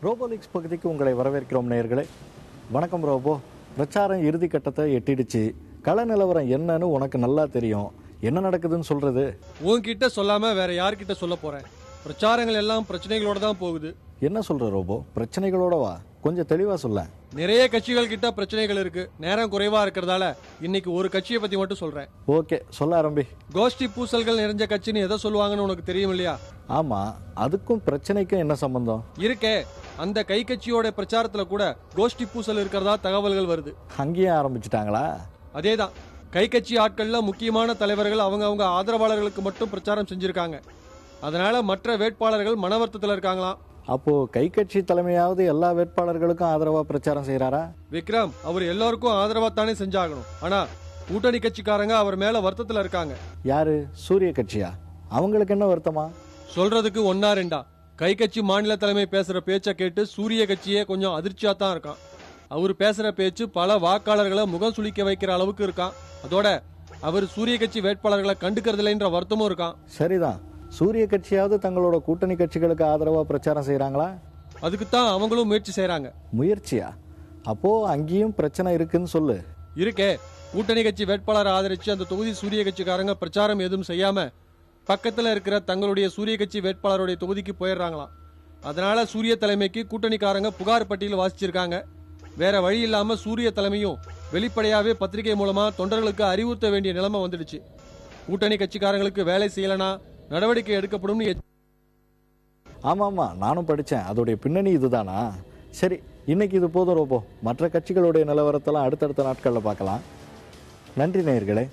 ரோபோலிக்ஸ் பகுதிக்கு உங்களை வரவேற்கிறோம் நேயர்களே. வணக்கம் ரோபோ. பிரச்சாரம் இறுதி கட்டத்தை எட்டிடுச்சு. கள நிலவரம் என்னன்னு உனக்கு நல்லா தெரியும். என்ன நடக்குதுன்னு சொல்றது? உன்கிட்ட சொல்லாம வேற யார்கிட்ட சொல்ல போறேன்? பிரச்சாரங்கள் எல்லாம் பிரச்சனைகளோட தான் போகுது. என்ன சொல்ற ரோபோ? பிரச்சனைகளோட வா, கொஞ்சம் தெளிவா சொல்ல. நிறைய கட்சிகள் கிட்ட பிரச்சனைகள் இருக்கு. நேரம் குறைவா இருக்கிறதால இன்னைக்கு ஒரு கட்சியை பத்தி மட்டும் சொல்றேன். ஓகே, சொல்ல ஆரம்பி. கோஷ்டி பூசல்கள் நிறைஞ்ச கட்சின்னு எதை சொல்லுவாங்கன்னு உனக்கு தெரியும் இல்லையா? ஆமா, அதுக்கும் பிரச்சனைக்கும் என்ன சம்பந்தம் இருக்கே? அந்த கை கட்சியோட பிரச்சாரத்துல கூட கோஷ்டி பூசல் இருக்கிறதா தகவல்கள் வருது. அங்கேயும் ஆரம்பிச்சுட்டாங்களா? அதேதான். கை கட்சி ஆட்கள்ல முக்கியமான தலைவர்கள் அவங்க ஆதரவாளர்களுக்கு மட்டும் பிரச்சாரம் செஞ்சிருக்காங்க. அதனால மற்ற வேட்பாளர்கள் மனவர்த்தத்துல இருக்காங்களாம். அப்போ கை கட்சி தலைமையாவது எல்லா வேட்பாளர்களுக்கும் ஆதரவா பிரச்சாரம் செய்யறாரா? விக்ரம், அவர் எல்லாருக்கும் ஆதரவா தானே செஞ்சாகணும். ஆனா கூட்டணி கட்சிக்காரங்க அவர் மேல வருத்தத்துல இருக்காங்க. யாரு? சூரிய கட்சியா? அவங்களுக்கு என்ன வருத்தமா? சொல்றதுக்கு ஒன்னா ரெண்டா. கை கட்சி மாநில தலைமை பேசுற பேச்ச கேட்டு சூரிய கட்சியே கொஞ்சம் அதிர்ச்சியா தான் இருக்கான். அவர் பேசுற பேச்சு பல வாக்காளர்களை முகம் சுளிக்க வைக்கிற அளவுக்கு இருக்கான். அதோட அவர் சூரிய கட்சி வேட்பாளர்களை கண்டுக்கிறது இல்லைன்ற வருத்தமும் இருக்கான். சரிதான். சூரிய கட்சியாவது தங்களோட கூட்டணி கட்சிகளுக்கு ஆதரவா பிரச்சாரம் செய்யறாங்களா? அதுக்குத்தான் அவங்களும் முயற்சி செய்யறாங்க. முயற்சியா? அப்போ அங்கேயும் பிரச்சனை இருக்குன்னு சொல்லு. இருக்கே. கூட்டணி கட்சி வேட்பாளரை ஆதரிச்சு அந்த தொகுதி சூரிய கட்சிக்காரங்க பிரச்சாரம் எதுவும் செய்யாம பக்கத்துல இருக்கிற தங்களுடைய சூரிய கட்சி வேட்பாளருடைய தொகுதிக்கு போயிடுறாங்களாம். அதனால சூரிய தலைமைக்கு கூட்டணிக்காரங்க புகார் பட்டியல் வாசிச்சிருக்காங்க. வேற வழி இல்லாம சூரிய தலைமையும் வெளிப்படையாவே பத்திரிகை மூலமா தொண்டர்களுக்கு அறிவுறுத்த வேண்டிய நிலைமை வந்துடுச்சு. கூட்டணி கட்சிக்காரங்களுக்கு வேலை செய்யலனா நடவடிக்கை எடுக்கப்படும். ஆமாமா, நானும் படிச்சேன். அதோடைய பின்னணி இதுதானா? சரி, இன்னைக்கு இது போதும் ரோபோ. மற்ற கட்சிகளுடைய நிலவரத்தெல்லாம் அடுத்தடுத்த நாட்கள்ல பார்க்கலாம். நன்றி நேயர்களே.